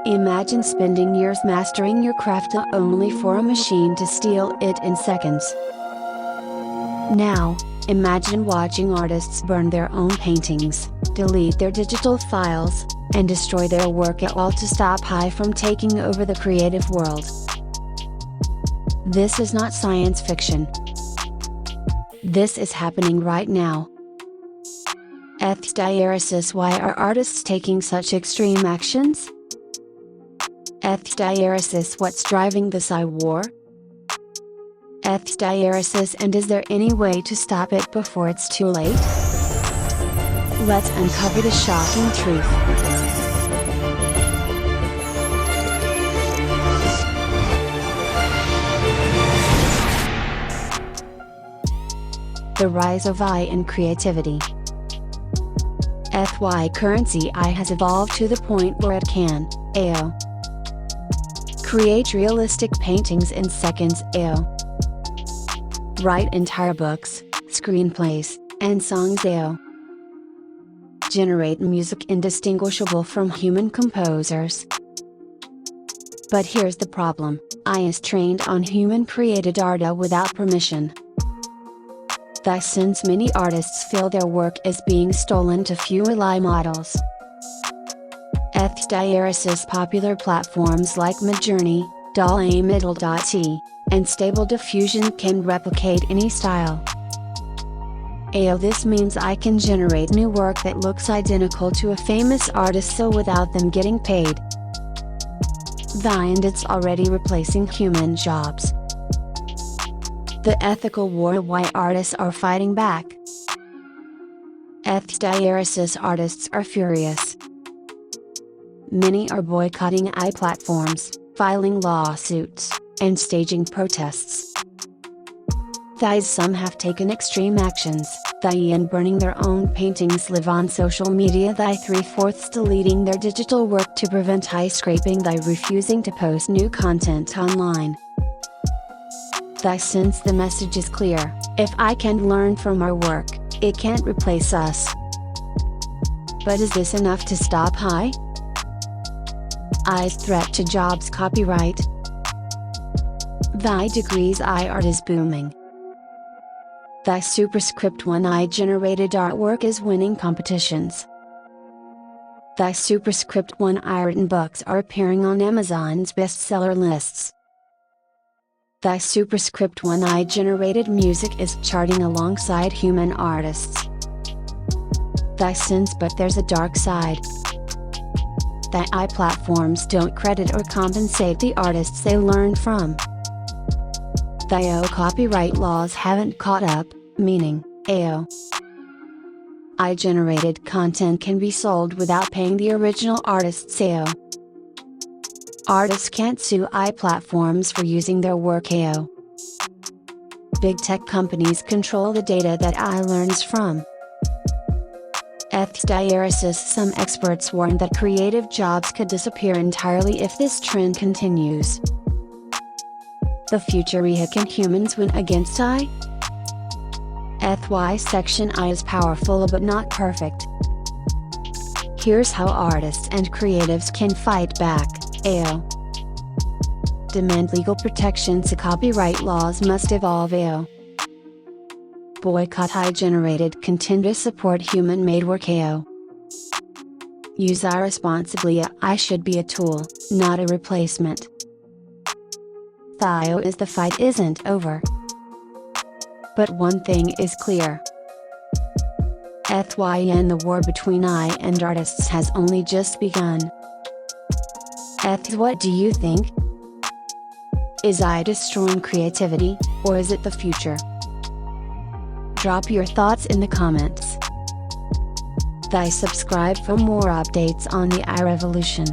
Imagine spending years mastering your craft only for a machine to steal it in seconds. Now, imagine watching artists burn their own paintings, delete their digital files, and destroy their work all to stop AI from taking over the creative world. This is not science fiction. This is happening right now. Diaresis: why are artists taking such extreme actions? Diaresis: what's driving this AI war? Diaresis: and is there any way to stop it before it's too late? Let's uncover the shocking truth. The rise of AI in creativity. Currency AI has evolved to the point where it can, create realistic paintings in seconds, write entire books, screenplays, and songs, generate music indistinguishable from human composers. But here's the problem: AI is trained on human-created art without permission. Thus, since many artists feel their work is being stolen to fuel AI models. Diaresis: popular platforms like Midjourney, DALL-E, and Stable Diffusion can replicate any style. This means I can generate new work that looks identical to a famous artist without them getting paid. And it's already replacing human jobs. The ethical war: why artists are fighting back. Diaresis: artists are furious. Many are boycotting AI platforms, filing lawsuits, and staging protests. Some have taken extreme actions, and burning their own paintings, live on social media, 3/4 deleting their digital work to prevent AI scraping, refusing to post new content online. Since the message is clear, if I can learn from our work, it can't replace us. But is this enough to stop AI? AI's threat to jobs. Copyright. Degrees AI art is booming. Superscript 1: AI generated artwork is winning competitions. Superscript 1: AI written books are appearing on Amazon's bestseller lists. Superscript 1: AI generated music is charting alongside human artists. But there's a dark side. AI platforms don't credit or compensate the artists they learn from. Copyright laws haven't caught up, meaning, AI generated content can be sold without paying the original artists. Artists can't sue AI platforms for using their work. Big tech companies control the data that AI learns from. Diaresis: some experts warn that creative jobs could disappear entirely if this trend continues. The future: can humans win against AI? Section: AI is powerful but not perfect. Here's how artists and creatives can fight back. Demand legal protections. Copyright laws must evolve. Boycott AI generated content to support human-made work. Use AI responsibly. AI should be a tool, not a replacement. Is the fight isn't over. But one thing is clear. The war between AI and artists has only just begun. What do you think? Is AI destroying creativity, or is it the future? Drop your thoughts in the comments. Subscribe for more updates on the AI revolution.